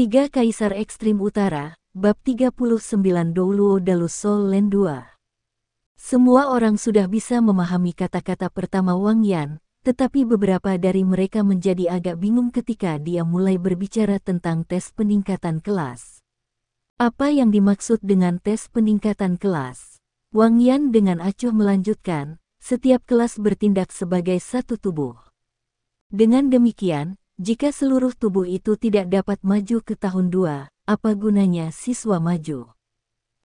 Tiga Kaisar Ekstrim Utara, Bab 39 Douluo Dalus Sol Len 2. Semua orang sudah bisa memahami kata-kata pertama Wang Yan, tetapi beberapa dari mereka menjadi agak bingung ketika dia mulai berbicara tentang tes peningkatan kelas. Apa yang dimaksud dengan tes peningkatan kelas? Wang Yan dengan acuh melanjutkan, setiap kelas bertindak sebagai satu tubuh. Dengan demikian, jika seluruh tubuh itu tidak dapat maju ke tahun 2, apa gunanya siswa maju?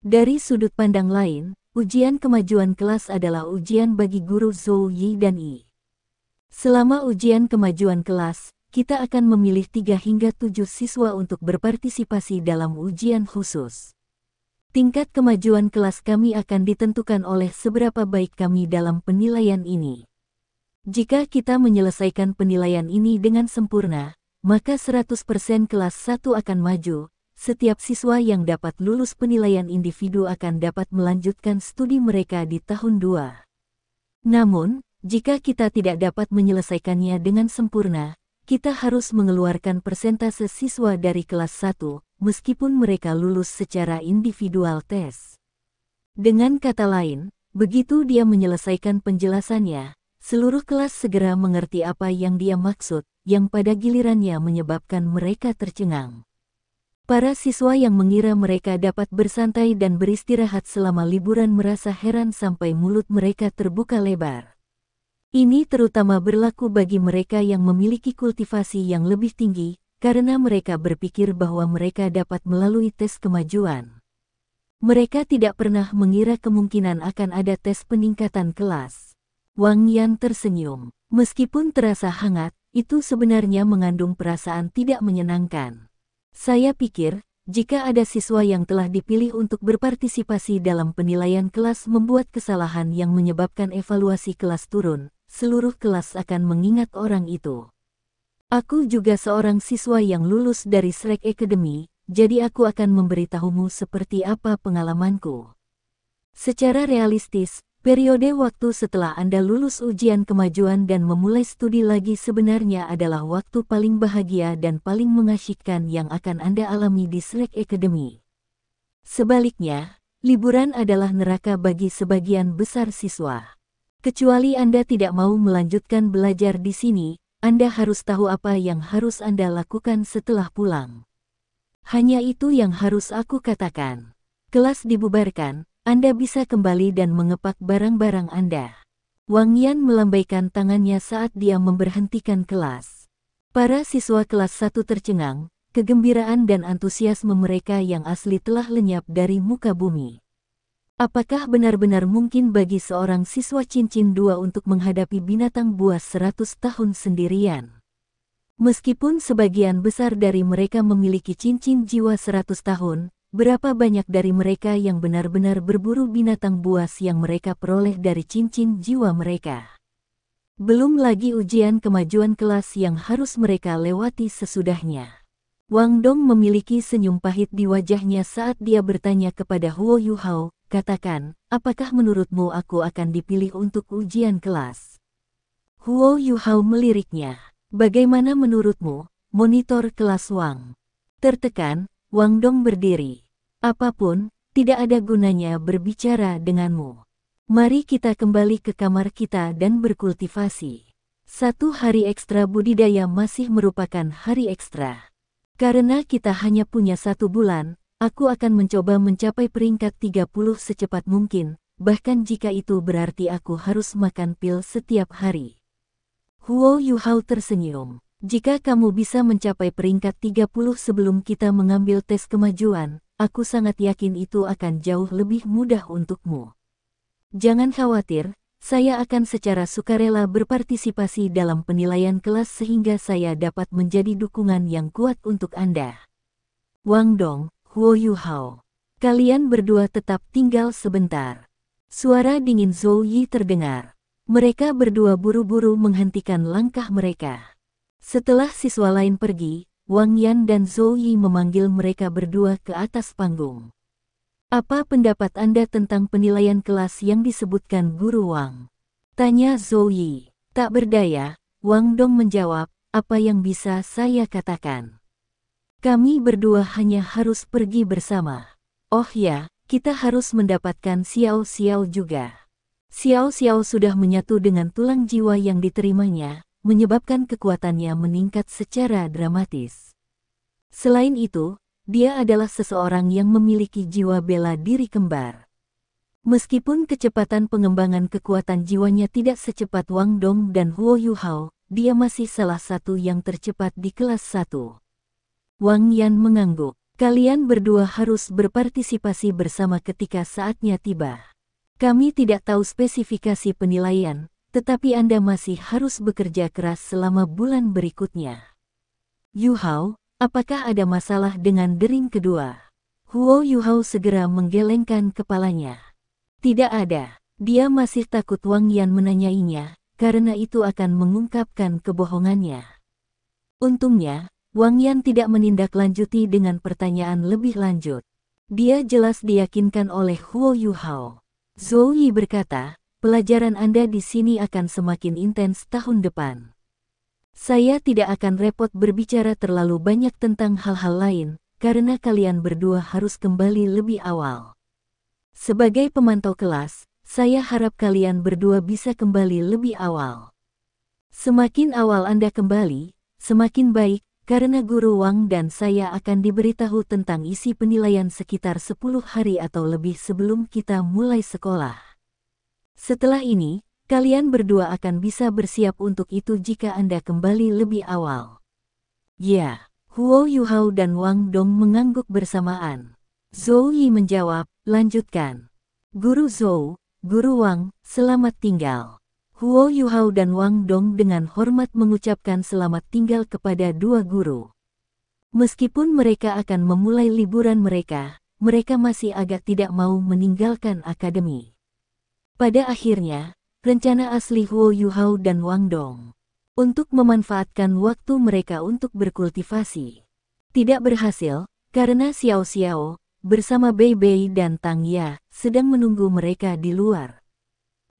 Dari sudut pandang lain, ujian kemajuan kelas adalah ujian bagi guru Zhou Yi dan Yi. Selama ujian kemajuan kelas, kita akan memilih 3 hingga 7 siswa untuk berpartisipasi dalam ujian khusus. Tingkat kemajuan kelas kami akan ditentukan oleh seberapa baik kami dalam penilaian ini. Jika kita menyelesaikan penilaian ini dengan sempurna, maka 100% kelas 1 akan maju. Setiap siswa yang dapat lulus penilaian individu akan dapat melanjutkan studi mereka di tahun 2. Namun, jika kita tidak dapat menyelesaikannya dengan sempurna, kita harus mengeluarkan persentase siswa dari kelas 1, meskipun mereka lulus secara individual tes. Dengan kata lain, begitu dia menyelesaikan penjelasannya, seluruh kelas segera mengerti apa yang dia maksud, yang pada gilirannya menyebabkan mereka tercengang. Para siswa yang mengira mereka dapat bersantai dan beristirahat selama liburan merasa heran sampai mulut mereka terbuka lebar. Ini terutama berlaku bagi mereka yang memiliki kultivasi yang lebih tinggi, karena mereka berpikir bahwa mereka dapat melalui tes kemajuan. Mereka tidak pernah mengira kemungkinan akan ada tes peningkatan kelas. Wang Yan tersenyum. Meskipun terasa hangat, itu sebenarnya mengandung perasaan tidak menyenangkan. Saya pikir, jika ada siswa yang telah dipilih untuk berpartisipasi dalam penilaian kelas membuat kesalahan yang menyebabkan evaluasi kelas turun, seluruh kelas akan mengingat orang itu. Aku juga seorang siswa yang lulus dari Shrek Academy, jadi aku akan memberitahumu seperti apa pengalamanku. Secara realistis, periode waktu setelah Anda lulus ujian kemajuan dan memulai studi lagi sebenarnya adalah waktu paling bahagia dan paling mengasyikkan yang akan Anda alami di Shrek Academy. Sebaliknya, liburan adalah neraka bagi sebagian besar siswa. Kecuali Anda tidak mau melanjutkan belajar di sini, Anda harus tahu apa yang harus Anda lakukan setelah pulang. Hanya itu yang harus aku katakan. Kelas dibubarkan. Anda bisa kembali dan mengepak barang-barang Anda. Wang Yan melambaikan tangannya saat dia memberhentikan kelas. Para siswa kelas 1 tercengang, kegembiraan dan antusiasme mereka yang asli telah lenyap dari muka bumi. Apakah benar-benar mungkin bagi seorang siswa cincin 2 untuk menghadapi binatang buas 100 tahun sendirian? Meskipun sebagian besar dari mereka memiliki cincin jiwa 100 tahun, berapa banyak dari mereka yang benar-benar berburu binatang buas yang mereka peroleh dari cincin jiwa mereka? Belum lagi ujian kemajuan kelas yang harus mereka lewati sesudahnya. Wang Dong memiliki senyum pahit di wajahnya saat dia bertanya kepada Huo Yuhao, katakan, apakah menurutmu aku akan dipilih untuk ujian kelas? Huo Yuhao meliriknya, bagaimana menurutmu, monitor kelas Wang? Tertekan, Wang Dong berdiri. Apapun, tidak ada gunanya berbicara denganmu. Mari kita kembali ke kamar kita dan berkultivasi. 1 hari ekstra budidaya masih merupakan hari ekstra. Karena kita hanya punya 1 bulan, aku akan mencoba mencapai peringkat 30 secepat mungkin, bahkan jika itu berarti aku harus makan pil setiap hari. Huo Yuhao tersenyum. Jika kamu bisa mencapai peringkat 30 sebelum kita mengambil tes kemajuan, aku sangat yakin itu akan jauh lebih mudah untukmu. Jangan khawatir, saya akan secara sukarela berpartisipasi dalam penilaian kelas sehingga saya dapat menjadi dukungan yang kuat untuk Anda. Wang Dong, Huo Yuhao, kalian berdua tetap tinggal sebentar. Suara dingin Zhou Yi terdengar. Mereka berdua buru-buru menghentikan langkah mereka. Setelah siswa lain pergi, Wang Yan dan Zhou Yi memanggil mereka berdua ke atas panggung. Apa pendapat Anda tentang penilaian kelas yang disebutkan Guru Wang? Tanya Zhou Yi. Tak berdaya, Wang Dong menjawab, apa yang bisa saya katakan? Kami berdua hanya harus pergi bersama. Oh ya, kita harus mendapatkan Xiao Xiao juga. Xiao Xiao sudah menyatu dengan tulang jiwa yang diterimanya, menyebabkan kekuatannya meningkat secara dramatis. Selain itu, dia adalah seseorang yang memiliki jiwa bela diri kembar. Meskipun kecepatan pengembangan kekuatan jiwanya tidak secepat Wang Dong dan Huo Yuhao, dia masih salah satu yang tercepat di kelas 1. Wang Yan mengangguk. Kalian berdua harus berpartisipasi bersama ketika saatnya tiba. Kami tidak tahu spesifikasi penilaian, tetapi Anda masih harus bekerja keras selama bulan berikutnya. Yuhao, apakah ada masalah dengan dering kedua? Huo Yuhao segera menggelengkan kepalanya. Tidak ada. Dia masih takut Wang Yan menanyainya, karena itu akan mengungkapkan kebohongannya. Untungnya, Wang Yan tidak menindaklanjuti dengan pertanyaan lebih lanjut. Dia jelas diyakinkan oleh Huo Yuhao. Zhou Yi berkata, pelajaran Anda di sini akan semakin intens tahun depan. Saya tidak akan repot berbicara terlalu banyak tentang hal-hal lain, karena kalian berdua harus kembali lebih awal. Sebagai pemantau kelas, saya harap kalian berdua bisa kembali lebih awal. Semakin awal Anda kembali, semakin baik, karena Guru Wang dan saya akan diberitahu tentang isi penilaian sekitar 10 hari atau lebih sebelum kita mulai sekolah. Setelah ini, kalian berdua akan bisa bersiap untuk itu jika Anda kembali lebih awal. Ya, Huo Yuhao dan Wang Dong mengangguk bersamaan. Zhou Yi menjawab, lanjutkan. Guru Zhou, Guru Wang, selamat tinggal. Huo Yuhao dan Wang Dong dengan hormat mengucapkan selamat tinggal kepada dua guru. Meskipun mereka akan memulai liburan mereka masih agak tidak mau meninggalkan akademi. Pada akhirnya, rencana asli Huo Yuhao dan Wang Dong untuk memanfaatkan waktu mereka untuk berkultivasi tidak berhasil, karena Xiao Xiao bersama Bei Bei dan Tang Ya sedang menunggu mereka di luar.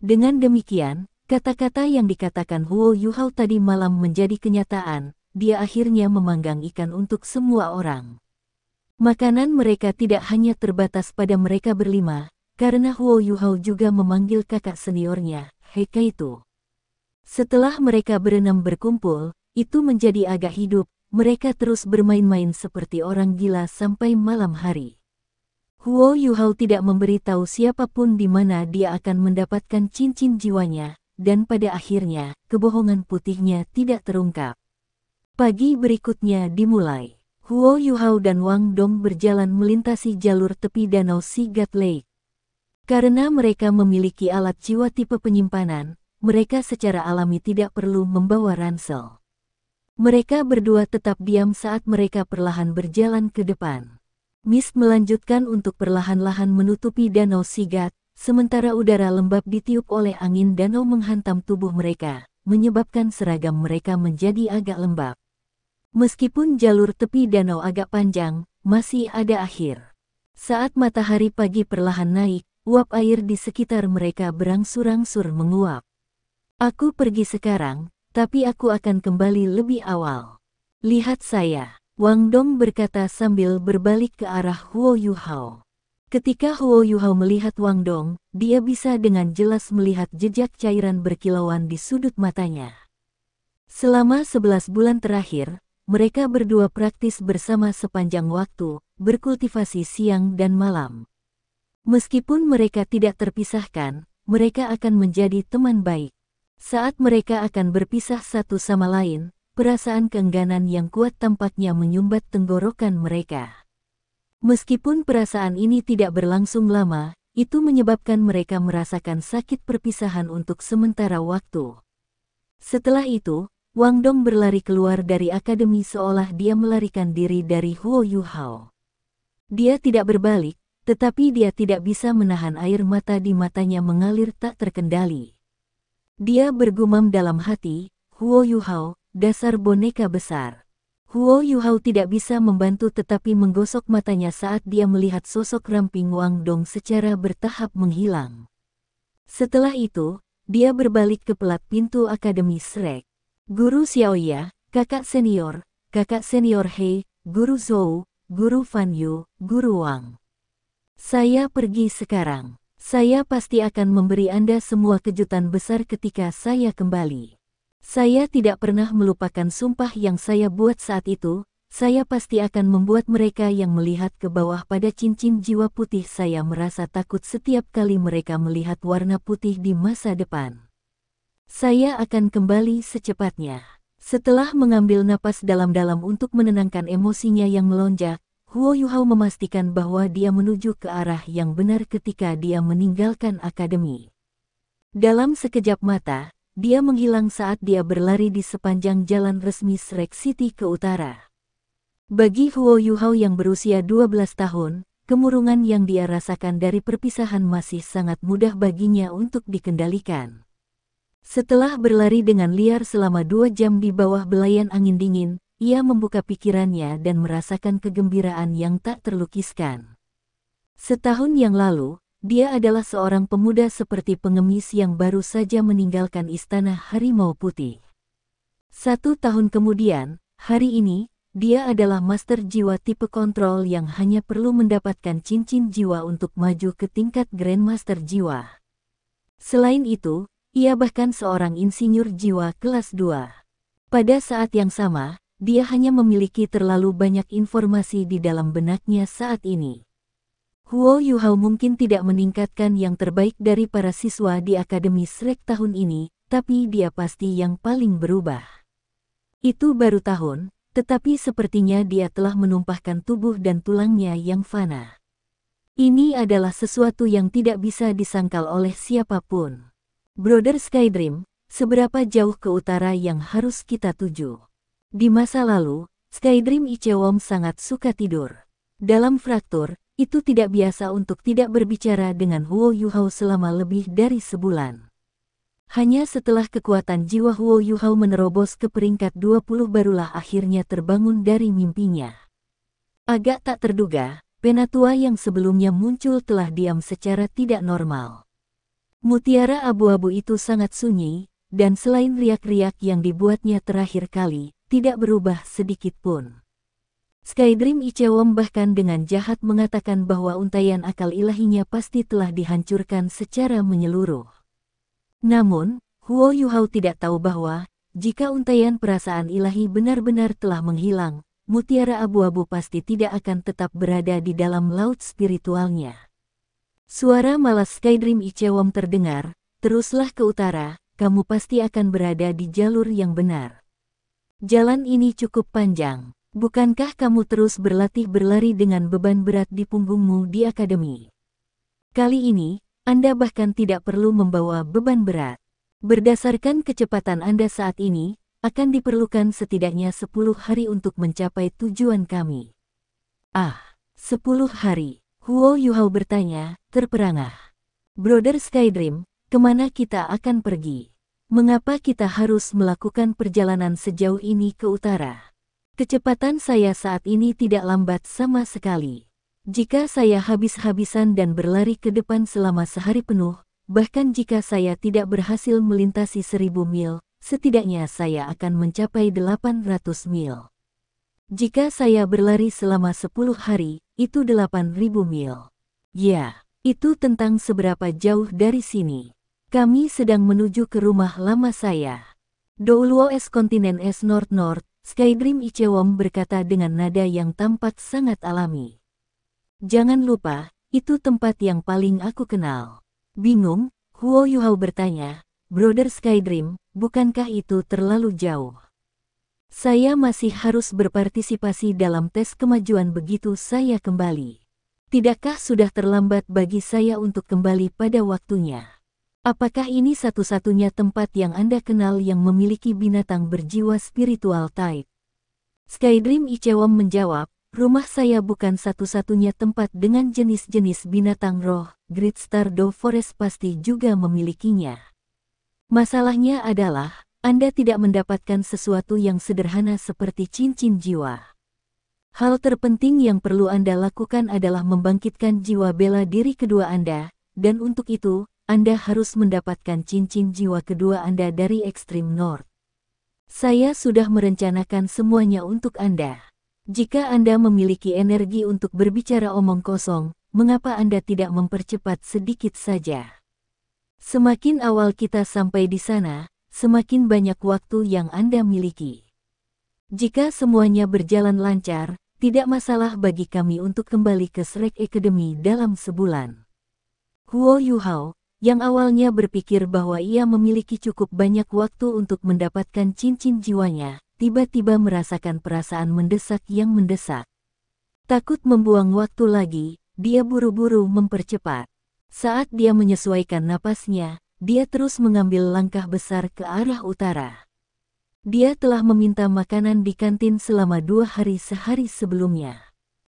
Dengan demikian, kata-kata yang dikatakan Huo Yuhao tadi malam menjadi kenyataan, dia akhirnya memanggang ikan untuk semua orang. Makanan mereka tidak hanya terbatas pada mereka berlima, karena Huo Yuhao juga memanggil kakak seniornya, He Kaito. Setelah mereka berenam berkumpul, itu menjadi agak hidup, mereka terus bermain-main seperti orang gila sampai malam hari. Huo Yuhao tidak memberitahu siapapun di mana dia akan mendapatkan cincin jiwanya, dan pada akhirnya, kebohongan putihnya tidak terungkap. Pagi berikutnya dimulai. Huo Yuhao dan Wang Dong berjalan melintasi jalur tepi danau Sigat Lake. Karena mereka memiliki alat jiwa tipe penyimpanan, mereka secara alami tidak perlu membawa ransel. Mereka berdua tetap diam saat mereka perlahan berjalan ke depan. Mist melanjutkan untuk perlahan-lahan menutupi danau Sigat, sementara udara lembab ditiup oleh angin danau menghantam tubuh mereka, menyebabkan seragam mereka menjadi agak lembab. Meskipun jalur tepi danau agak panjang, masih ada akhir. Saat matahari pagi perlahan naik, uap air di sekitar mereka berangsur-angsur menguap. Aku pergi sekarang, tapi aku akan kembali lebih awal. Lihat saya, Wang Dong berkata sambil berbalik ke arah Huo Yuhao. Ketika Huo Yuhao melihat Wang Dong, dia bisa dengan jelas melihat jejak cairan berkilauan di sudut matanya. Selama 11 bulan terakhir, mereka berdua praktis bersama sepanjang waktu, berkultivasi siang dan malam. Meskipun mereka tidak terpisahkan, mereka akan menjadi teman baik. Saat mereka akan berpisah satu sama lain, perasaan keengganan yang kuat tampaknya menyumbat tenggorokan mereka. Meskipun perasaan ini tidak berlangsung lama, itu menyebabkan mereka merasakan sakit perpisahan untuk sementara waktu. Setelah itu, Wang Dong berlari keluar dari akademi seolah dia melarikan diri dari Huo Yuhao. Dia tidak berbalik, tetapi dia tidak bisa menahan air mata di matanya mengalir tak terkendali. Dia bergumam dalam hati, Huo Yuhao, dasar boneka besar. Huo Yuhao tidak bisa membantu tetapi menggosok matanya saat dia melihat sosok ramping Wang Dong secara bertahap menghilang. Setelah itu, dia berbalik ke pelat pintu Akademi Shrek. Guru Xiaoya, kakak senior He, Guru Zhou, Guru Fan Yu, Guru Wang. Saya pergi sekarang. Saya pasti akan memberi Anda semua kejutan besar ketika saya kembali. Saya tidak pernah melupakan sumpah yang saya buat saat itu. Saya pasti akan membuat mereka yang melihat ke bawah pada cincin jiwa putih. Saya merasa takut setiap kali mereka melihat warna putih di masa depan. Saya akan kembali secepatnya. Setelah mengambil napas dalam-dalam untuk menenangkan emosinya yang melonjak, Huo Yuhao memastikan bahwa dia menuju ke arah yang benar ketika dia meninggalkan akademi. Dalam sekejap mata, dia menghilang saat dia berlari di sepanjang jalan resmi Shrek City ke utara. Bagi Huo Yuhao yang berusia 12 tahun, kemurungan yang dia rasakan dari perpisahan masih sangat mudah baginya untuk dikendalikan. Setelah berlari dengan liar selama 2 jam di bawah belayan angin dingin, ia membuka pikirannya dan merasakan kegembiraan yang tak terlukiskan. Setahun yang lalu, dia adalah seorang pemuda seperti pengemis yang baru saja meninggalkan istana Harimau Putih. 1 tahun kemudian, hari ini, dia adalah master jiwa tipe kontrol yang hanya perlu mendapatkan cincin jiwa untuk maju ke tingkat Grandmaster jiwa. Selain itu, ia bahkan seorang insinyur jiwa kelas 2. Pada saat yang sama, dia hanya memiliki terlalu banyak informasi di dalam benaknya saat ini. Huo Yuhao mungkin tidak meningkatkan yang terbaik dari para siswa di Akademi Shrek tahun ini, tapi dia pasti yang paling berubah. Itu baru tahun, tetapi sepertinya dia telah menumpahkan tubuh dan tulangnya yang fana. Ini adalah sesuatu yang tidak bisa disangkal oleh siapapun. Brother Skydream, seberapa jauh ke utara yang harus kita tuju? Di masa lalu, Skydream Ichewom sangat suka tidur. Dalam fraktur, itu tidak biasa untuk tidak berbicara dengan Huo Yuhao selama lebih dari sebulan. Hanya setelah kekuatan jiwa Huo Yuhao menerobos ke peringkat 20 barulah akhirnya terbangun dari mimpinya. Agak tak terduga, penatua yang sebelumnya muncul telah diam secara tidak normal. Mutiara abu-abu itu sangat sunyi, dan selain riak-riak yang dibuatnya terakhir kali, tidak berubah sedikit pun. Skydream Ichewom bahkan dengan jahat mengatakan bahwa untaian akal ilahinya pasti telah dihancurkan secara menyeluruh. Namun, Huo Yuhao tidak tahu bahwa, jika untaian perasaan ilahi benar-benar telah menghilang, mutiara abu-abu pasti tidak akan tetap berada di dalam laut spiritualnya. Suara malas Skydream Ichewom terdengar, teruslah ke utara, kamu pasti akan berada di jalur yang benar. Jalan ini cukup panjang. Bukankah kamu terus berlatih berlari dengan beban berat di punggungmu di akademi? Kali ini, Anda bahkan tidak perlu membawa beban berat. Berdasarkan kecepatan Anda saat ini, akan diperlukan setidaknya 10 hari untuk mencapai tujuan kami. 10 hari? Huo Yuhao bertanya, terperangah. Brother Skydream, kemana kita akan pergi? Mengapa kita harus melakukan perjalanan sejauh ini ke utara? Kecepatan saya saat ini tidak lambat sama sekali. Jika saya habis-habisan dan berlari ke depan selama sehari penuh, bahkan jika saya tidak berhasil melintasi 1000 mil, setidaknya saya akan mencapai 800 mil. Jika saya berlari selama 10 hari, itu 8000 mil. Ya, itu tentang seberapa jauh dari sini. Kami sedang menuju ke rumah lama saya. Douluo S Kontinen S North, Skydream Ichewom berkata dengan nada yang tampak sangat alami. Jangan lupa, itu tempat yang paling aku kenal. Bingung, Huo Yuhao bertanya, Brother Skydream, bukankah itu terlalu jauh? Saya masih harus berpartisipasi dalam tes kemajuan begitu saya kembali. Tidakkah sudah terlambat bagi saya untuk kembali pada waktunya? Apakah ini satu-satunya tempat yang Anda kenal yang memiliki binatang berjiwa spiritual type? Skydream Ichewom menjawab, rumah saya bukan satu-satunya tempat dengan jenis-jenis binatang roh, Great Star Dove Forest pasti juga memilikinya. Masalahnya adalah, Anda tidak mendapatkan sesuatu yang sederhana seperti cincin jiwa. Hal terpenting yang perlu Anda lakukan adalah membangkitkan jiwa bela diri kedua Anda, dan untuk itu, Anda harus mendapatkan cincin jiwa kedua Anda dari Extreme North. Saya sudah merencanakan semuanya untuk Anda. Jika Anda memiliki energi untuk berbicara omong kosong, mengapa Anda tidak mempercepat sedikit saja? Semakin awal kita sampai di sana, semakin banyak waktu yang Anda miliki. Jika semuanya berjalan lancar, tidak masalah bagi kami untuk kembali ke Shrek Academy dalam sebulan. Huo Yuhao, yang awalnya berpikir bahwa ia memiliki cukup banyak waktu untuk mendapatkan cincin jiwanya, tiba-tiba merasakan perasaan mendesak yang mendesak. Takut membuang waktu lagi, dia buru-buru mempercepat. Saat dia menyesuaikan napasnya, dia terus mengambil langkah besar ke arah utara. Dia telah meminta makanan di kantin selama 2 hari sehari sebelumnya.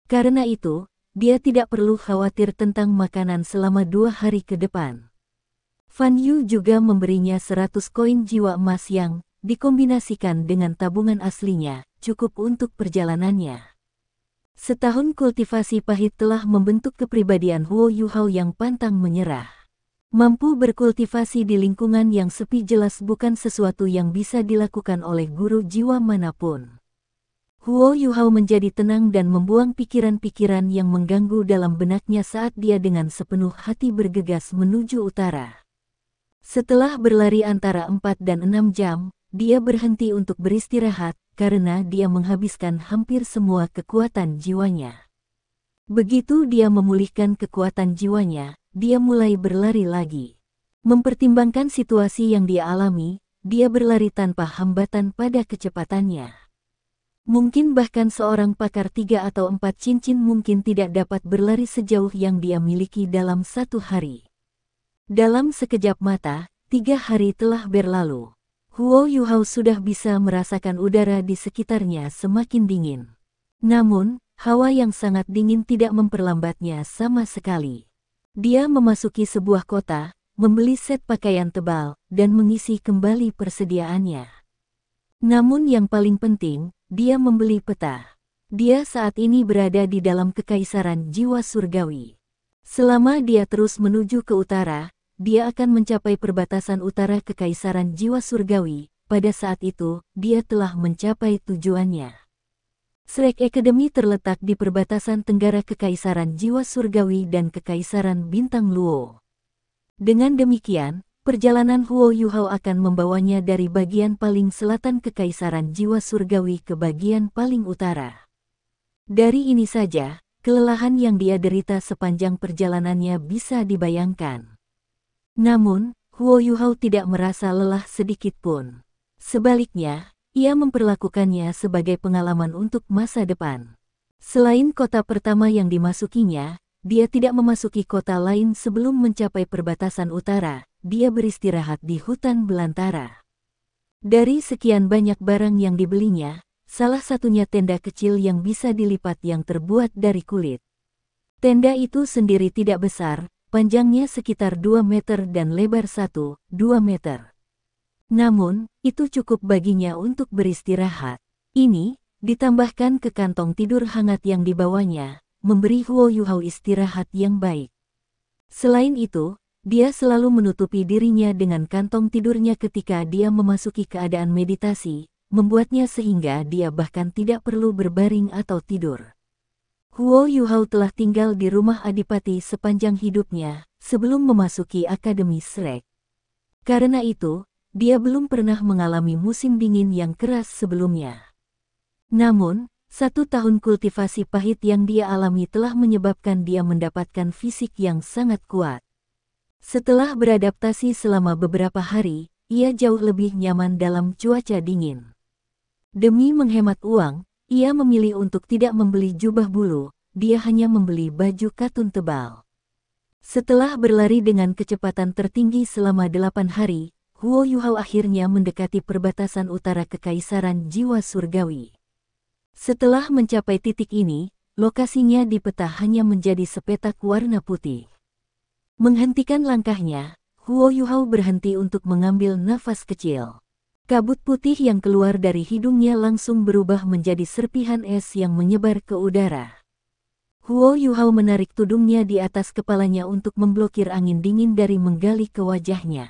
Karena itu, dia tidak perlu khawatir tentang makanan selama 2 hari ke depan. Fan Yu juga memberinya 100 koin jiwa emas yang dikombinasikan dengan tabungan aslinya, cukup untuk perjalanannya. Setahun kultivasi pahit telah membentuk kepribadian Huo Yuhao yang pantang menyerah. Mampu berkultivasi di lingkungan yang sepi jelas bukan sesuatu yang bisa dilakukan oleh guru jiwa manapun. Huo Yuhao menjadi tenang dan membuang pikiran-pikiran yang mengganggu dalam benaknya saat dia dengan sepenuh hati bergegas menuju utara. Setelah berlari antara 4 dan 6 jam, dia berhenti untuk beristirahat karena dia menghabiskan hampir semua kekuatan jiwanya. Begitu dia memulihkan kekuatan jiwanya, dia mulai berlari lagi. Mempertimbangkan situasi yang dia alami, dia berlari tanpa hambatan pada kecepatannya. Mungkin bahkan seorang pakar 3 atau 4 cincin mungkin tidak dapat berlari sejauh yang dia miliki dalam 1 hari. Dalam sekejap mata, 3 hari telah berlalu. Huo Yuhao sudah bisa merasakan udara di sekitarnya semakin dingin. Namun, hawa yang sangat dingin tidak memperlambatnya sama sekali. Dia memasuki sebuah kota, membeli set pakaian tebal, dan mengisi kembali persediaannya. Namun yang paling penting, dia membeli peta. Dia saat ini berada di dalam kekaisaran jiwa surgawi. Selama dia terus menuju ke utara, dia akan mencapai perbatasan utara kekaisaran jiwa surgawi. Pada saat itu, dia telah mencapai tujuannya. Shrek Academy terletak di perbatasan tenggara kekaisaran jiwa surgawi dan kekaisaran bintang Luo. Dengan demikian, perjalanan Huo Yuhao akan membawanya dari bagian paling selatan kekaisaran jiwa surgawi ke bagian paling utara. Dari ini saja, kelelahan yang dia derita sepanjang perjalanannya bisa dibayangkan. Namun, Huo Yuhao tidak merasa lelah sedikit pun. Sebaliknya, ia memperlakukannya sebagai pengalaman untuk masa depan. Selain kota pertama yang dimasukinya, dia tidak memasuki kota lain sebelum mencapai perbatasan utara. Dia beristirahat di hutan belantara. Dari sekian banyak barang yang dibelinya, salah satunya tenda kecil yang bisa dilipat yang terbuat dari kulit. Tenda itu sendiri tidak besar, panjangnya sekitar 2 meter dan lebar 1-2 meter. Namun, itu cukup baginya untuk beristirahat. Ini, ditambahkan ke kantong tidur hangat yang dibawanya, memberi Huo Yuhao istirahat yang baik. Selain itu, dia selalu menutupi dirinya dengan kantong tidurnya ketika dia memasuki keadaan meditasi, membuatnya sehingga dia bahkan tidak perlu berbaring atau tidur. Huo Yuhao telah tinggal di rumah adipati sepanjang hidupnya, sebelum memasuki Akademi Shrek. Karena itu, dia belum pernah mengalami musim dingin yang keras sebelumnya. Namun, 1 tahun kultivasi pahit yang dia alami telah menyebabkan dia mendapatkan fisik yang sangat kuat. Setelah beradaptasi selama beberapa hari, ia jauh lebih nyaman dalam cuaca dingin. Demi menghemat uang, ia memilih untuk tidak membeli jubah bulu, dia hanya membeli baju katun tebal. Setelah berlari dengan kecepatan tertinggi selama 8 hari, Huo Yuhao akhirnya mendekati perbatasan utara kekaisaran jiwa surgawi. Setelah mencapai titik ini, lokasinya di peta hanya menjadi sepetak warna putih. Menghentikan langkahnya, Huo Yuhao berhenti untuk mengambil nafas kecil. Kabut putih yang keluar dari hidungnya langsung berubah menjadi serpihan es yang menyebar ke udara. Huo Yuhao menarik tudungnya di atas kepalanya untuk memblokir angin dingin dari menggali ke wajahnya.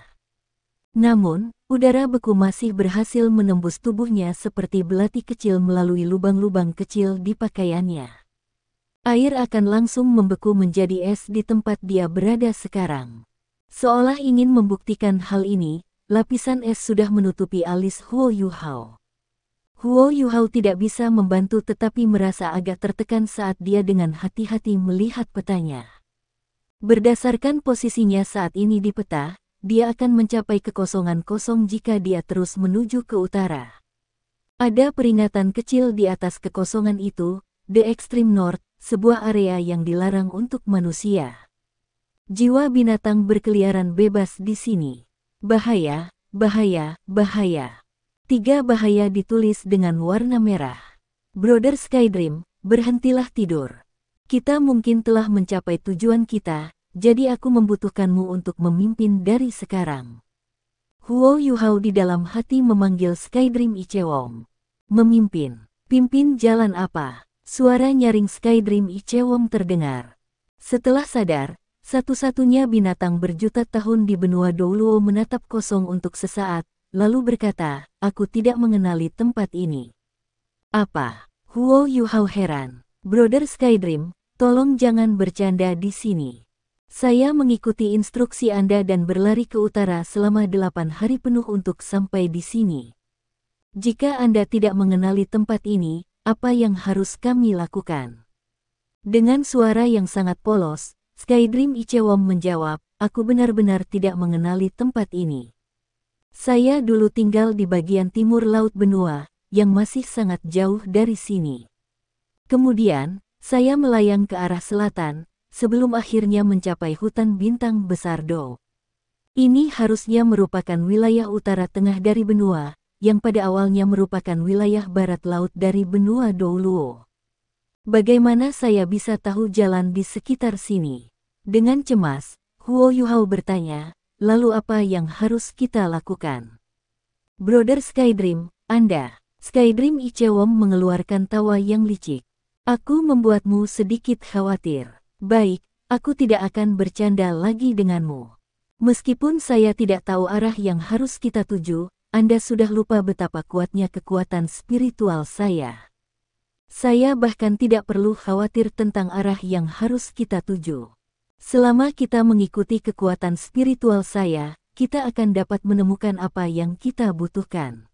Namun, Udara beku masih berhasil menembus tubuhnya seperti belati kecil melalui lubang-lubang kecil di pakaiannya. Air akan langsung membeku menjadi es di tempat dia berada sekarang. Seolah ingin membuktikan hal ini, lapisan es sudah menutupi alis Huo Yuhao. Huo Yuhao tidak bisa membantu tetapi merasa agak tertekan saat dia dengan hati-hati melihat petanya. Berdasarkan posisinya saat ini di peta, dia akan mencapai kekosongan kosong jika dia terus menuju ke utara. Ada peringatan kecil di atas kekosongan itu, The Extreme North, sebuah area yang dilarang untuk manusia. Jiwa binatang berkeliaran bebas di sini. Bahaya, bahaya, bahaya. 3 bahaya ditulis dengan warna merah. Brother Skydream, berhentilah tidur. Kita mungkin telah mencapai tujuan kita, jadi aku membutuhkanmu untuk memimpin dari sekarang. Huo Yuhao di dalam hati memanggil Skydream Ichewong. Memimpin. Pimpin jalan apa? Suara nyaring Skydream Ichewong terdengar. Setelah sadar, satu-satunya binatang berjuta tahun di benua Douluo menatap kosong untuk sesaat, lalu berkata, aku tidak mengenali tempat ini. Apa? Huo Yuhao heran. Brother Skydream, tolong jangan bercanda di sini. Saya mengikuti instruksi Anda dan berlari ke utara selama 8 hari penuh untuk sampai di sini. Jika Anda tidak mengenali tempat ini, apa yang harus kami lakukan? Dengan suara yang sangat polos, Skydream Ichewong menjawab, aku benar-benar tidak mengenali tempat ini. Saya dulu tinggal di bagian timur laut benua, yang masih sangat jauh dari sini. Kemudian, saya melayang ke arah selatan, sebelum akhirnya mencapai hutan bintang besar Do. Ini harusnya merupakan wilayah utara tengah dari benua, yang pada awalnya merupakan wilayah barat laut dari benua Douluo. Bagaimana saya bisa tahu jalan di sekitar sini? Dengan cemas, Huo Yuhao bertanya, lalu apa yang harus kita lakukan? Brother Skydream, Anda. Skydream Ichewong mengeluarkan tawa yang licik. Aku membuatmu sedikit khawatir. Baik, aku tidak akan bercanda lagi denganmu. Meskipun saya tidak tahu arah yang harus kita tuju, Anda sudah lupa betapa kuatnya kekuatan spiritual saya. Saya bahkan tidak perlu khawatir tentang arah yang harus kita tuju. Selama kita mengikuti kekuatan spiritual saya, kita akan dapat menemukan apa yang kita butuhkan.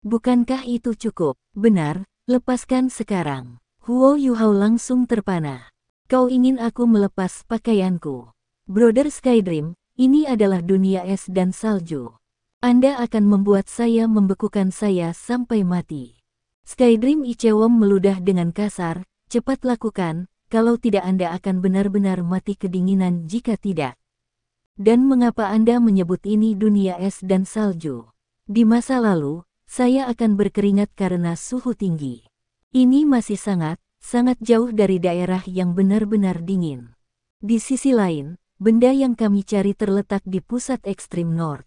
Bukankah itu cukup? Benar, lepaskan sekarang. Huo Yuhao langsung terpana. Kau ingin aku melepas pakaianku? Brother Skydream, ini adalah dunia es dan salju. Anda akan membuat saya membekukan saya sampai mati. Skydream Ichewong meludah dengan kasar, cepat lakukan. Kalau tidak Anda akan benar-benar mati kedinginan jika tidak. Dan mengapa Anda menyebut ini dunia es dan salju? Di masa lalu, saya akan berkeringat karena suhu tinggi. Ini masih sangat jauh dari daerah yang benar-benar dingin. Di sisi lain, benda yang kami cari terletak di pusat ekstrim North.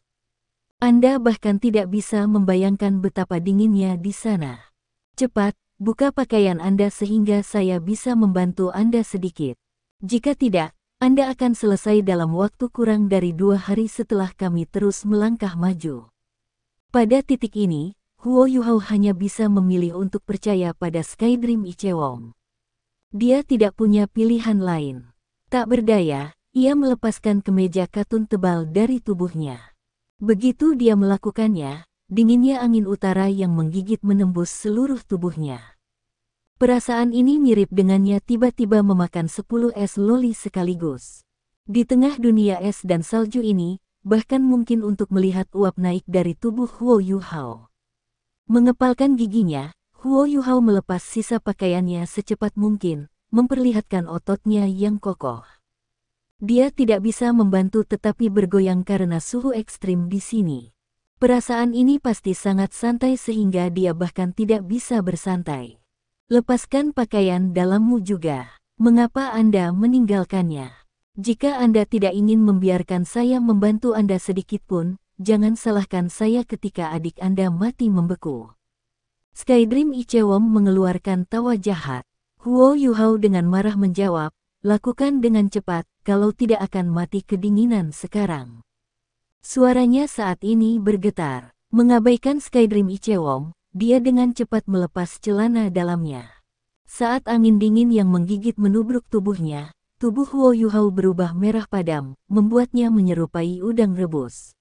Anda bahkan tidak bisa membayangkan betapa dinginnya di sana. Cepat, buka pakaian Anda sehingga saya bisa membantu Anda sedikit. Jika tidak, Anda akan selesai dalam waktu kurang dari 2 hari setelah kami terus melangkah maju. Pada titik ini, Huo Yuhao hanya bisa memilih untuk percaya pada Skydream Ichewong. Dia tidak punya pilihan lain. Tak berdaya, ia melepaskan kemeja katun tebal dari tubuhnya. Begitu dia melakukannya, dinginnya angin utara yang menggigit menembus seluruh tubuhnya. Perasaan ini mirip dengannya tiba-tiba memakan 10 es loli sekaligus. Di tengah dunia es dan salju ini, bahkan mungkin untuk melihat uap naik dari tubuh Huo Yuhao. Mengepalkan giginya, Huo Yuhao melepas sisa pakaiannya secepat mungkin, memperlihatkan ototnya yang kokoh. Dia tidak bisa membantu tetapi bergoyang karena suhu ekstrim di sini. Perasaan ini pasti sangat santai sehingga dia bahkan tidak bisa bersantai. Lepaskan pakaian dalammu juga. Mengapa Anda meninggalkannya? Jika Anda tidak ingin membiarkan saya membantu Anda sedikit pun, jangan salahkan saya ketika adik Anda mati membeku. Skydream Ichewong mengeluarkan tawa jahat. Huo Yuhao dengan marah menjawab, lakukan dengan cepat, kalau tidak akan mati kedinginan sekarang. Suaranya saat ini bergetar. Mengabaikan Skydream Ichewom, dia dengan cepat melepas celana dalamnya. Saat angin dingin yang menggigit menubruk tubuhnya, tubuh Huo Yuhao berubah merah padam, membuatnya menyerupai udang rebus.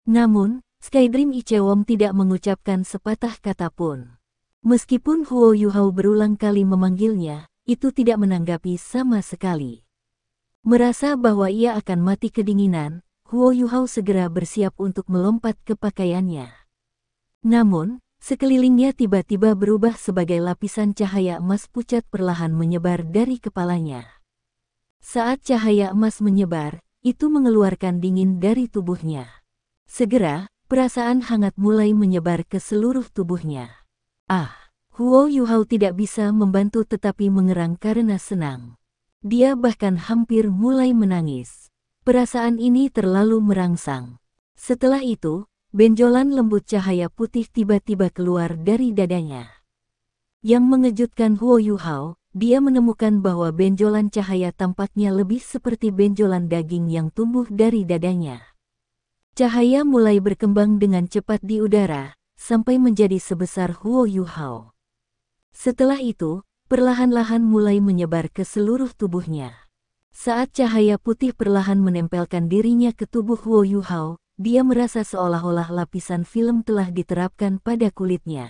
Namun, Skydream Ichewom tidak mengucapkan sepatah kata pun. Meskipun Huo Yuhao berulang kali memanggilnya, itu tidak menanggapi sama sekali. Merasa bahwa ia akan mati kedinginan, Huo Yuhao segera bersiap untuk melompat ke pakaiannya. Namun, sekelilingnya tiba-tiba berubah sebagai lapisan cahaya emas pucat perlahan menyebar dari kepalanya. Saat cahaya emas menyebar, itu mengeluarkan dingin dari tubuhnya. Segera, perasaan hangat mulai menyebar ke seluruh tubuhnya. Huo Yuhao tidak bisa membantu tetapi mengerang karena senang. Dia bahkan hampir mulai menangis. Perasaan ini terlalu merangsang. Setelah itu, benjolan lembut cahaya putih tiba-tiba keluar dari dadanya. Yang mengejutkan Huo Yuhao, dia menemukan bahwa benjolan cahaya tampaknya lebih seperti benjolan daging yang tumbuh dari dadanya. Cahaya mulai berkembang dengan cepat di udara, sampai menjadi sebesar Huo Yuhao. Setelah itu, perlahan-lahan mulai menyebar ke seluruh tubuhnya. Saat cahaya putih perlahan menempelkan dirinya ke tubuh Huo Yuhao, dia merasa seolah-olah lapisan film telah diterapkan pada kulitnya.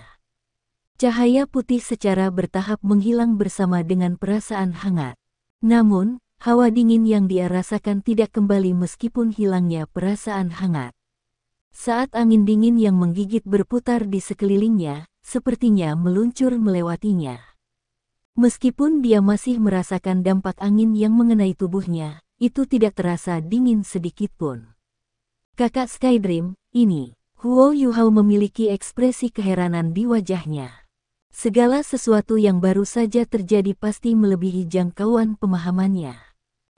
Cahaya putih secara bertahap menghilang bersama dengan perasaan hangat. Namun, hawa dingin yang dia rasakan tidak kembali meskipun hilangnya perasaan hangat. Saat angin dingin yang menggigit berputar di sekelilingnya, sepertinya meluncur melewatinya. Meskipun dia masih merasakan dampak angin yang mengenai tubuhnya, itu tidak terasa dingin sedikitpun. Kakak Skydream, ini. Huo Yuhao memiliki ekspresi keheranan di wajahnya. Segala sesuatu yang baru saja terjadi pasti melebihi jangkauan pemahamannya.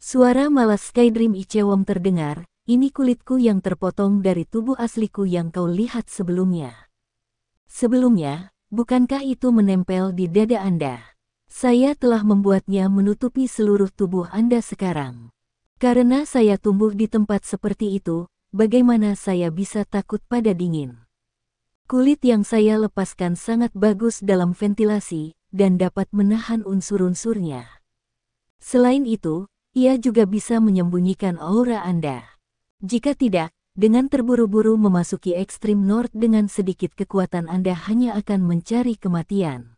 Suara malas Skydream Ichewom terdengar, ini kulitku yang terpotong dari tubuh asliku yang kau lihat sebelumnya. Sebelumnya, bukankah itu menempel di dada Anda? Saya telah membuatnya menutupi seluruh tubuh Anda sekarang. Karena saya tumbuh di tempat seperti itu, bagaimana saya bisa takut pada dingin? Kulit yang saya lepaskan sangat bagus dalam ventilasi, dan dapat menahan unsur-unsurnya. Selain itu, ia juga bisa menyembunyikan aura Anda. Jika tidak, dengan terburu-buru memasuki ekstrim North dengan sedikit kekuatan Anda hanya akan mencari kematian.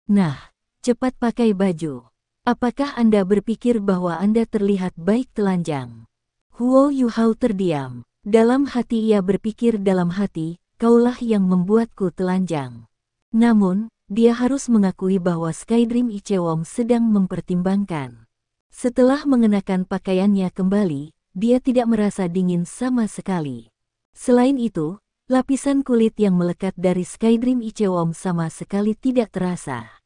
Nah, cepat pakai baju. Apakah Anda berpikir bahwa Anda terlihat baik telanjang? Huo Yuhao terdiam. Dalam hati ia berpikir dalam hati, kaulah yang membuatku telanjang. Namun, dia harus mengakui bahwa Skydream Ichewom sedang mempertimbangkan. Setelah mengenakan pakaiannya kembali, dia tidak merasa dingin sama sekali. Selain itu, lapisan kulit yang melekat dari Skydream Ichewom sama sekali tidak terasa.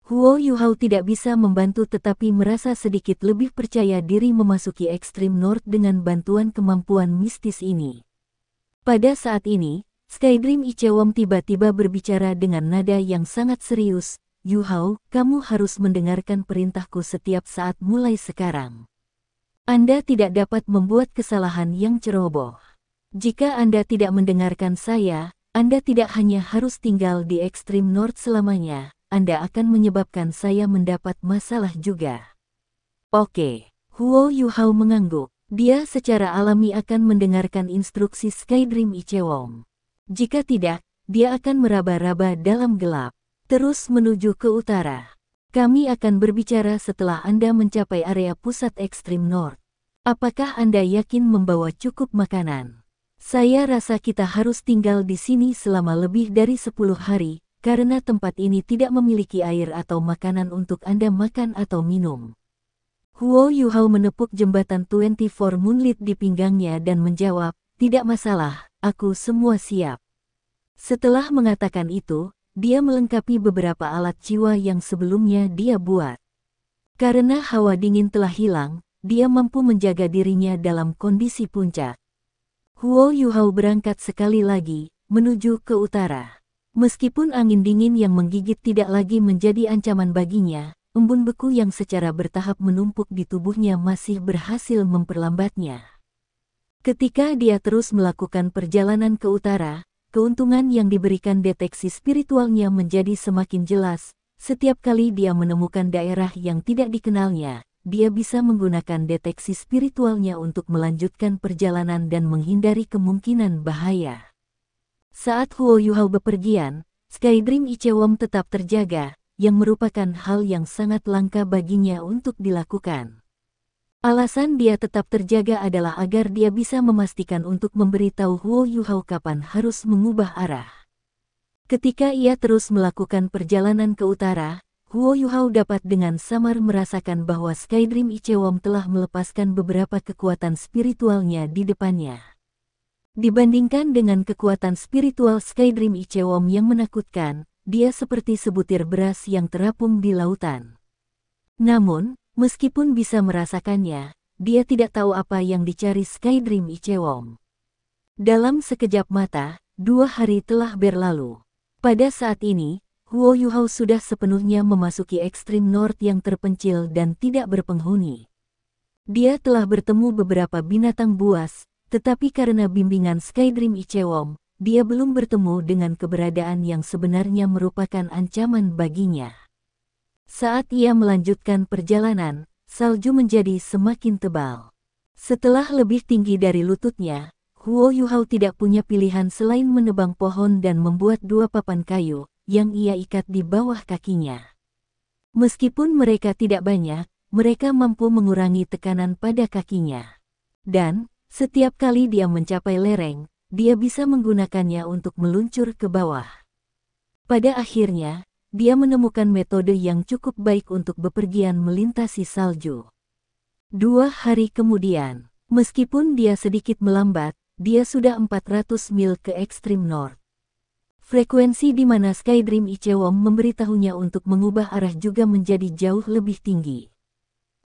Huo Yuhao tidak bisa membantu tetapi merasa sedikit lebih percaya diri memasuki ekstrim North dengan bantuan kemampuan mistis ini. Pada saat ini, Skydream Ichewom tiba-tiba berbicara dengan nada yang sangat serius, Yuhao, kamu harus mendengarkan perintahku setiap saat mulai sekarang. Anda tidak dapat membuat kesalahan yang ceroboh. Jika Anda tidak mendengarkan saya, Anda tidak hanya harus tinggal di ekstrim North selamanya, Anda akan menyebabkan saya mendapat masalah juga. Oke, Huo Yuhao mengangguk. Dia secara alami akan mendengarkan instruksi Skydream Ichewom. Jika tidak, dia akan meraba-raba dalam gelap, terus menuju ke utara. Kami akan berbicara setelah Anda mencapai area pusat ekstrim North. Apakah Anda yakin membawa cukup makanan? Saya rasa kita harus tinggal di sini selama lebih dari 10 hari, karena tempat ini tidak memiliki air atau makanan untuk Anda makan atau minum. Huo Yuhao menepuk jembatan 24 Moonlit di pinggangnya dan menjawab, tidak masalah, aku semua siap. Setelah mengatakan itu, dia melengkapi beberapa alat jiwa yang sebelumnya dia buat. Karena hawa dingin telah hilang, dia mampu menjaga dirinya dalam kondisi puncak. Huo Yuhao berangkat sekali lagi, menuju ke utara. Meskipun angin dingin yang menggigit tidak lagi menjadi ancaman baginya, embun beku yang secara bertahap menumpuk di tubuhnya masih berhasil memperlambatnya. Ketika dia terus melakukan perjalanan ke utara, keuntungan yang diberikan deteksi spiritualnya menjadi semakin jelas. Setiap kali dia menemukan daerah yang tidak dikenalnya, dia bisa menggunakan deteksi spiritualnya untuk melanjutkan perjalanan dan menghindari kemungkinan bahaya. Saat Huo Yuhao bepergian, Skydream Ichewom tetap terjaga, yang merupakan hal yang sangat langka baginya untuk dilakukan. Alasan dia tetap terjaga adalah agar dia bisa memastikan untuk memberitahu Huo Yuhao kapan harus mengubah arah. Ketika ia terus melakukan perjalanan ke utara, Huo Yuhao dapat dengan samar merasakan bahwa Skydream Ichewom telah melepaskan beberapa kekuatan spiritualnya di depannya. Dibandingkan dengan kekuatan spiritual Skydream Ichewom yang menakutkan, dia seperti sebutir beras yang terapung di lautan. Namun, meskipun bisa merasakannya, dia tidak tahu apa yang dicari Skydream Ichewom. Dalam sekejap mata, 2 hari telah berlalu. Pada saat ini, Huo Yuhao sudah sepenuhnya memasuki ekstrim north yang terpencil dan tidak berpenghuni. Dia telah bertemu beberapa binatang buas, tetapi karena bimbingan Skydream Ichewom, dia belum bertemu dengan keberadaan yang sebenarnya merupakan ancaman baginya. Saat ia melanjutkan perjalanan, salju menjadi semakin tebal. Setelah lebih tinggi dari lututnya, Huo Yuhao tidak punya pilihan selain menebang pohon dan membuat 2 papan kayu, yang ia ikat di bawah kakinya. Meskipun mereka tidak banyak, mereka mampu mengurangi tekanan pada kakinya. Dan, setiap kali dia mencapai lereng, dia bisa menggunakannya untuk meluncur ke bawah. Pada akhirnya, dia menemukan metode yang cukup baik untuk bepergian melintasi salju. 2 hari kemudian, meskipun dia sedikit melambat, dia sudah 400 mil ke ekstrim north. Frekuensi di mana Skydream Ichewom memberitahunya untuk mengubah arah juga menjadi jauh lebih tinggi.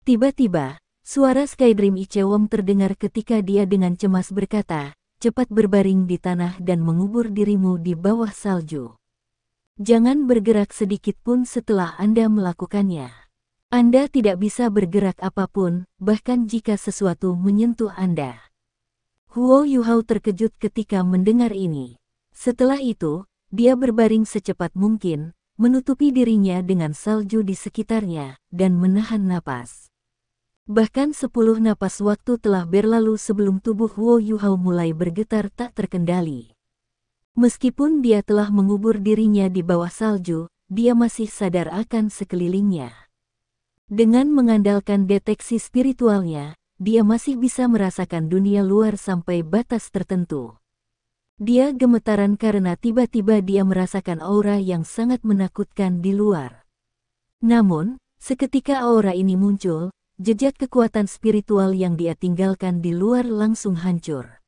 Tiba-tiba, suara Skydream Ichewom terdengar ketika dia dengan cemas berkata, "Cepat berbaring di tanah dan mengubur dirimu di bawah salju. Jangan bergerak sedikit pun setelah Anda melakukannya. Anda tidak bisa bergerak apapun, bahkan jika sesuatu menyentuh Anda." Huo Yuhao terkejut ketika mendengar ini. Setelah itu, dia berbaring secepat mungkin, menutupi dirinya dengan salju di sekitarnya, dan menahan napas. Bahkan 10 napas waktu telah berlalu sebelum tubuh Huo Yuhao mulai bergetar tak terkendali. Meskipun dia telah mengubur dirinya di bawah salju, dia masih sadar akan sekelilingnya. Dengan mengandalkan deteksi spiritualnya, dia masih bisa merasakan dunia luar sampai batas tertentu. Dia gemetaran karena tiba-tiba dia merasakan aura yang sangat menakutkan di luar. Namun, seketika aura ini muncul, jejak kekuatan spiritual yang dia tinggalkan di luar langsung hancur.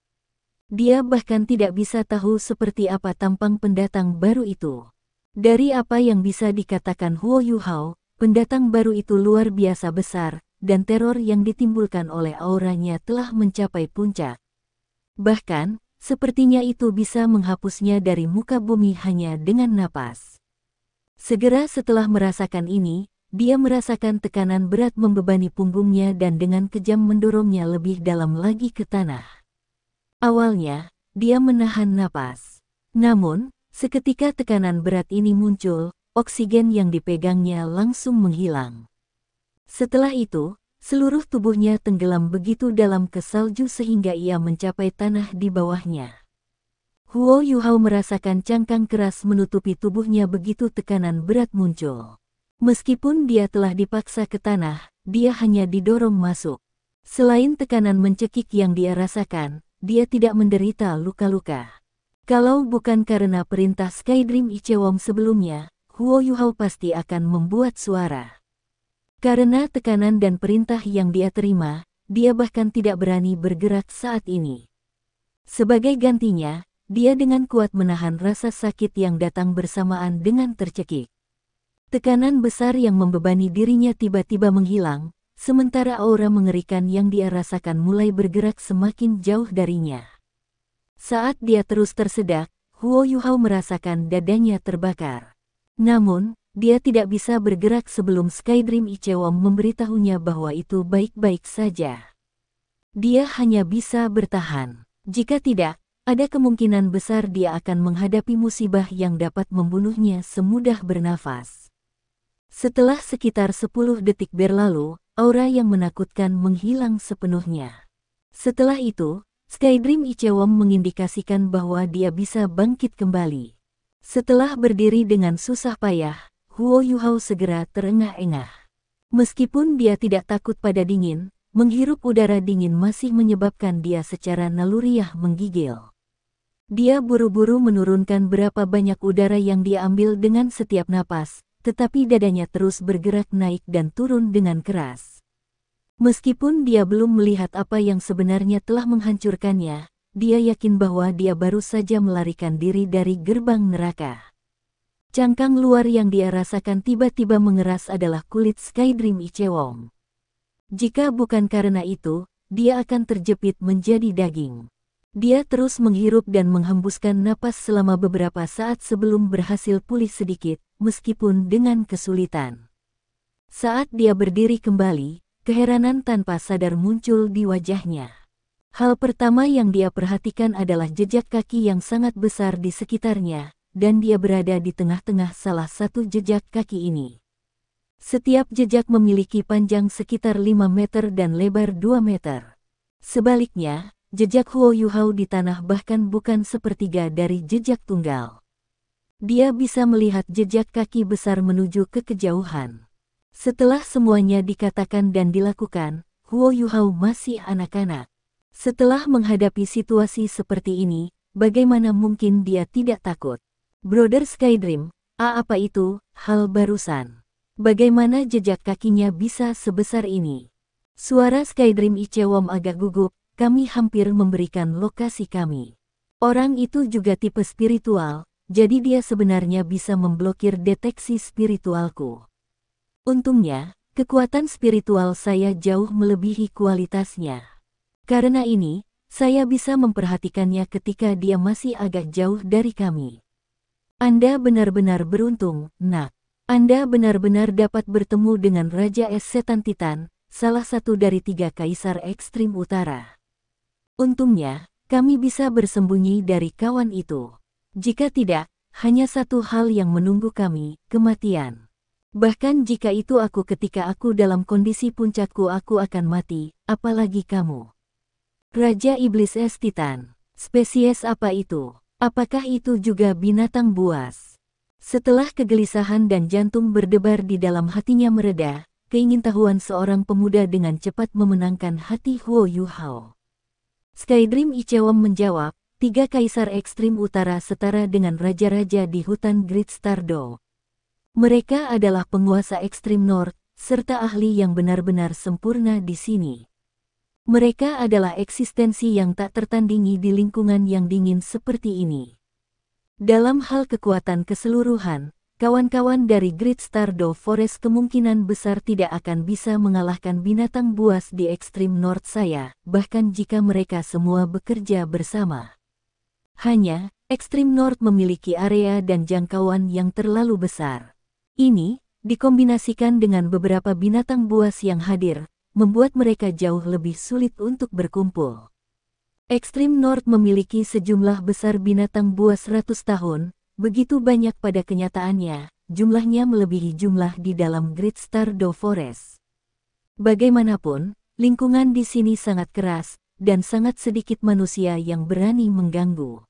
Dia bahkan tidak bisa tahu seperti apa tampang pendatang baru itu. Dari apa yang bisa dikatakan Huo Yuhao, pendatang baru itu luar biasa besar, dan teror yang ditimbulkan oleh auranya telah mencapai puncak. Bahkan, sepertinya itu bisa menghapusnya dari muka bumi hanya dengan napas. Segera setelah merasakan ini, dia merasakan tekanan berat membebani punggungnya dan dengan kejam mendorongnya lebih dalam lagi ke tanah. Awalnya, dia menahan napas. Namun, seketika tekanan berat ini muncul, oksigen yang dipegangnya langsung menghilang. Setelah itu, seluruh tubuhnya tenggelam begitu dalam ke salju sehingga ia mencapai tanah di bawahnya. Huo Yuhao merasakan cangkang keras menutupi tubuhnya begitu tekanan berat muncul. Meskipun dia telah dipaksa ke tanah, dia hanya didorong masuk. Selain tekanan mencekik yang dia rasakan, dia tidak menderita luka-luka. Kalau bukan karena perintah Skydream Ichewom sebelumnya, Huo Yuhao pasti akan membuat suara. Karena tekanan dan perintah yang dia terima, dia bahkan tidak berani bergerak saat ini. Sebagai gantinya, dia dengan kuat menahan rasa sakit yang datang bersamaan dengan tercekik. Tekanan besar yang membebani dirinya tiba-tiba menghilang, sementara aura mengerikan yang dia rasakan mulai bergerak semakin jauh darinya. Saat dia terus tersedak, Huo Yuhao merasakan dadanya terbakar. Namun, dia tidak bisa bergerak sebelum Skydream Ichewom memberitahunya bahwa itu baik-baik saja. Dia hanya bisa bertahan. Jika tidak, ada kemungkinan besar dia akan menghadapi musibah yang dapat membunuhnya semudah bernafas. Setelah sekitar 10 detik berlalu, aura yang menakutkan menghilang sepenuhnya. Setelah itu, Skydream Ichewon mengindikasikan bahwa dia bisa bangkit kembali. Setelah berdiri dengan susah payah, Huo Yuhao segera terengah-engah. Meskipun dia tidak takut pada dingin, menghirup udara dingin masih menyebabkan dia secara naluriah menggigil. Dia buru-buru menurunkan berapa banyak udara yang dia ambil dengan setiap napas, tetapi dadanya terus bergerak naik dan turun dengan keras. Meskipun dia belum melihat apa yang sebenarnya telah menghancurkannya, dia yakin bahwa dia baru saja melarikan diri dari gerbang neraka. Cangkang luar yang dia rasakan tiba-tiba mengeras adalah kulit Skydream Ichewon. Jika bukan karena itu, dia akan terjepit menjadi daging. Dia terus menghirup dan menghembuskan napas selama beberapa saat sebelum berhasil pulih sedikit, meskipun dengan kesulitan. Saat dia berdiri kembali, keheranan tanpa sadar muncul di wajahnya. Hal pertama yang dia perhatikan adalah jejak kaki yang sangat besar di sekitarnya, dan dia berada di tengah-tengah salah satu jejak kaki ini. Setiap jejak memiliki panjang sekitar 5 meter dan lebar 2 meter. Sebaliknya, jejak Huo Yuhao di tanah bahkan bukan sepertiga dari jejak tunggal. Dia bisa melihat jejak kaki besar menuju ke kejauhan. Setelah semuanya dikatakan dan dilakukan, Huo Yuhao masih anak-anak. Setelah menghadapi situasi seperti ini, bagaimana mungkin dia tidak takut? Brother Skydream, apa itu, hal barusan? Bagaimana jejak kakinya bisa sebesar ini? Suara Skydream Ichewon agak gugup. Kami hampir memberikan lokasi kami. Orang itu juga tipe spiritual, jadi dia sebenarnya bisa memblokir deteksi spiritualku. Untungnya, kekuatan spiritual saya jauh melebihi kualitasnya. Karena ini, saya bisa memperhatikannya ketika dia masih agak jauh dari kami. Anda benar-benar beruntung, Nak. Anda benar-benar dapat bertemu dengan Raja Es Setan Titan, salah satu dari 3 kaisar ekstrim utara. Untungnya, kami bisa bersembunyi dari kawan itu. Jika tidak, hanya satu hal yang menunggu kami, kematian. Bahkan jika itu aku ketika aku dalam kondisi puncakku aku akan mati, apalagi kamu. Raja Iblis Es Titan, spesies apa itu? Apakah itu juga binatang buas? Setelah kegelisahan dan jantung berdebar di dalam hatinya mereda, keingintahuan seorang pemuda dengan cepat memenangkan hati Huo Yuhao. Skydream Ichewon menjawab, 3 kaisar ekstrim utara setara dengan raja-raja di hutan Great Stardow. Mereka adalah penguasa ekstrim North, serta ahli yang benar-benar sempurna di sini. Mereka adalah eksistensi yang tak tertandingi di lingkungan yang dingin seperti ini. Dalam hal kekuatan keseluruhan, kawan-kawan dari Great Stardow Forest kemungkinan besar tidak akan bisa mengalahkan binatang buas di ekstrim North saya, bahkan jika mereka semua bekerja bersama. Hanya, ekstrim North memiliki area dan jangkauan yang terlalu besar. Ini, dikombinasikan dengan beberapa binatang buas yang hadir, membuat mereka jauh lebih sulit untuk berkumpul. Ekstrim North memiliki sejumlah besar binatang buas 100 tahun, begitu banyak pada kenyataannya, jumlahnya melebihi jumlah di dalam Great Stardow Forest. Bagaimanapun, lingkungan di sini sangat keras, dan sangat sedikit manusia yang berani mengganggu.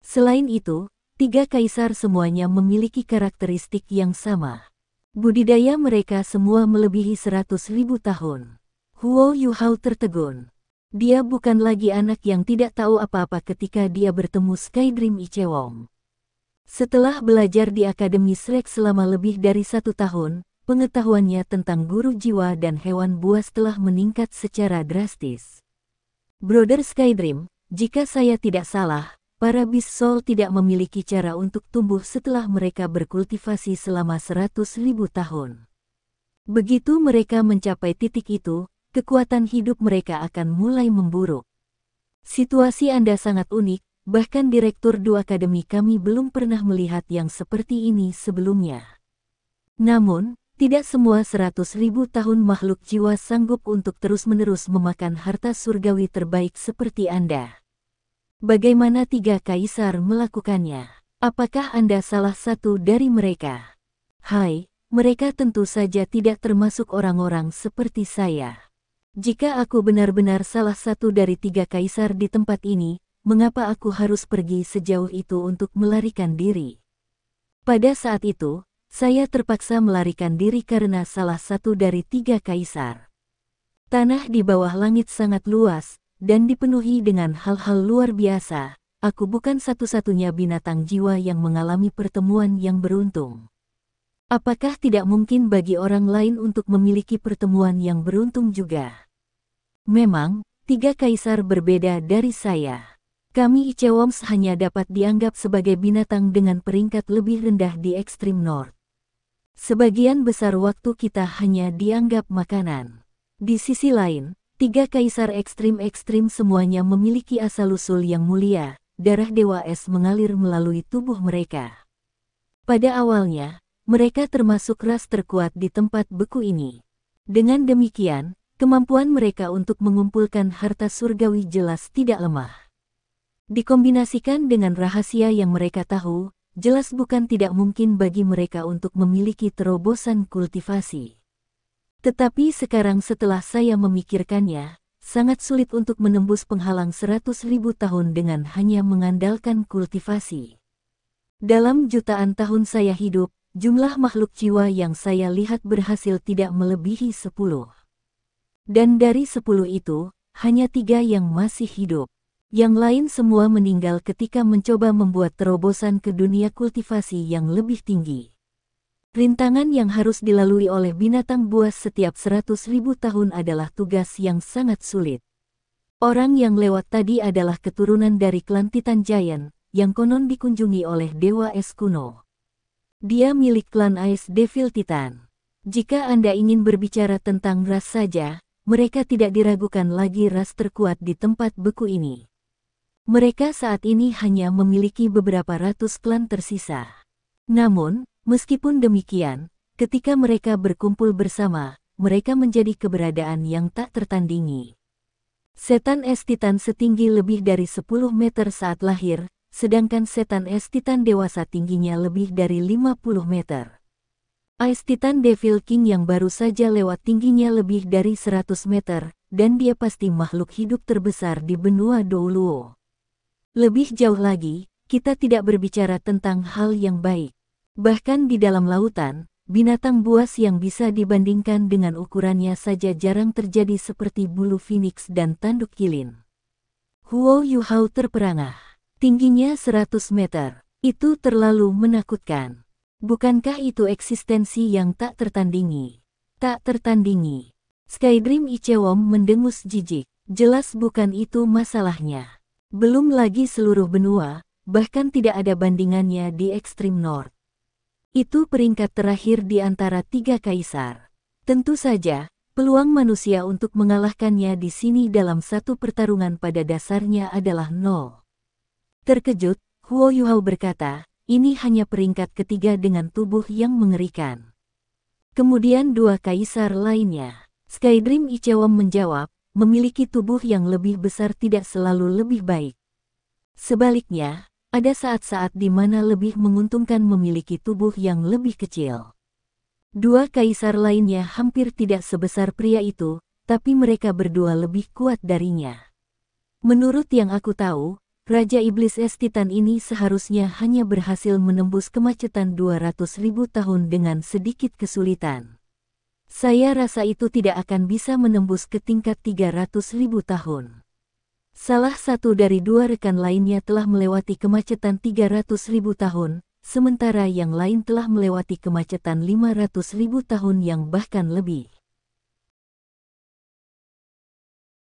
Selain itu, 3 kaisar semuanya memiliki karakteristik yang sama. Budidaya mereka semua melebihi 100.000 tahun. Huo Yuhao tertegun. Dia bukan lagi anak yang tidak tahu apa-apa ketika dia bertemu Skydream Ichewon. Setelah belajar di Akademi Shrek selama lebih dari 1 tahun, pengetahuannya tentang guru jiwa dan hewan buas telah meningkat secara drastis. Brother Skydream, jika saya tidak salah, para Beast Soul tidak memiliki cara untuk tumbuh setelah mereka berkultivasi selama 100.000 tahun. Begitu mereka mencapai titik itu, kekuatan hidup mereka akan mulai memburuk. Situasi Anda sangat unik. Bahkan Direktur 2 Akademi kami belum pernah melihat yang seperti ini sebelumnya. Namun, Tidak semua 100.000 tahun makhluk jiwa sanggup untuk terus-menerus memakan harta surgawi terbaik seperti Anda. Bagaimana 3 kaisar melakukannya? Apakah Anda salah satu dari mereka? Hai, mereka tentu saja tidak termasuk orang-orang seperti saya. Jika aku benar-benar salah satu dari 3 kaisar di tempat ini, mengapa aku harus pergi sejauh itu untuk melarikan diri? Pada saat itu, saya terpaksa melarikan diri karena salah satu dari 3 kaisar. Tanah di bawah langit sangat luas, dan dipenuhi dengan hal-hal luar biasa. Aku bukan satu-satunya binatang jiwa yang mengalami pertemuan yang beruntung. Apakah tidak mungkin bagi orang lain untuk memiliki pertemuan yang beruntung juga? Memang, 3 kaisar berbeda dari saya. Kami Ichewoms hanya dapat dianggap sebagai binatang dengan peringkat lebih rendah di ekstrim North. Sebagian besar waktu kita hanya dianggap makanan. Di sisi lain, 3 kaisar ekstrim-ekstrim semuanya memiliki asal-usul yang mulia, darah Dewa Es mengalir melalui tubuh mereka. Pada awalnya, mereka termasuk ras terkuat di tempat beku ini. Dengan demikian, kemampuan mereka untuk mengumpulkan harta surgawi jelas tidak lemah. Dikombinasikan dengan rahasia yang mereka tahu, jelas bukan tidak mungkin bagi mereka untuk memiliki terobosan kultivasi. Tetapi sekarang setelah saya memikirkannya, sangat sulit untuk menembus penghalang 100.000 tahun dengan hanya mengandalkan kultivasi. Dalam jutaan tahun saya hidup, jumlah makhluk jiwa yang saya lihat berhasil tidak melebihi 10. Dan dari 10 itu, hanya 3 yang masih hidup. Yang lain semua meninggal ketika mencoba membuat terobosan ke dunia kultivasi yang lebih tinggi. Rintangan yang harus dilalui oleh binatang buas setiap 100.000 tahun adalah tugas yang sangat sulit. Orang yang lewat tadi adalah keturunan dari klan Titan Giant, yang konon dikunjungi oleh Dewa Es kuno. Dia milik klan Ice Devil Titan. Jika Anda ingin berbicara tentang ras saja, mereka tidak diragukan lagi ras terkuat di tempat beku ini. Mereka saat ini hanya memiliki beberapa ratus klan tersisa. Namun, meskipun demikian, ketika mereka berkumpul bersama, mereka menjadi keberadaan yang tak tertandingi. Setan es Titan setinggi lebih dari 10 meter saat lahir, sedangkan setan es Titan dewasa tingginya lebih dari 50 meter. Ice Titan Devil King yang baru saja lewat tingginya lebih dari 100 meter, dan dia pasti makhluk hidup terbesar di benua Douluo. Lebih jauh lagi, kita tidak berbicara tentang hal yang baik. Bahkan di dalam lautan, binatang buas yang bisa dibandingkan dengan ukurannya saja jarang terjadi seperti bulu phoenix dan tanduk kilin. Huo Yuhao terperangah. Tingginya 100 meter. Itu terlalu menakutkan. Bukankah itu eksistensi yang tak tertandingi? Tak tertandingi. Skydream Ichewom mendengus jijik. Jelas bukan itu masalahnya. Belum lagi seluruh benua, bahkan tidak ada bandingannya di ekstrim North. Itu peringkat terakhir di antara 3 kaisar. Tentu saja, peluang manusia untuk mengalahkannya di sini dalam satu pertarungan pada dasarnya adalah 0. Terkejut, Huo Yuhao berkata, ini hanya peringkat ketiga dengan tubuh yang mengerikan. Kemudian 2 kaisar lainnya. Skydream Ichewom menjawab, memiliki tubuh yang lebih besar tidak selalu lebih baik. Sebaliknya, ada saat-saat di mana lebih menguntungkan memiliki tubuh yang lebih kecil. 2 kaisar lainnya hampir tidak sebesar pria itu, tapi mereka berdua lebih kuat darinya. Menurut yang aku tahu, Raja Iblis Es Titan ini seharusnya hanya berhasil menembus kemacetan 200.000 tahun dengan sedikit kesulitan. Saya rasa itu tidak akan bisa menembus ke tingkat 300.000 tahun. Salah satu dari 2 rekan lainnya telah melewati kemacetan 300.000 tahun, sementara yang lain telah melewati kemacetan 500.000 tahun yang bahkan lebih.